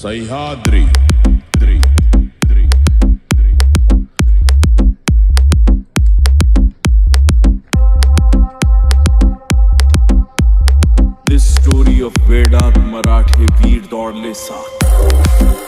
Sahyadri This story of Vedat Marathe वीर दौड़ले साथ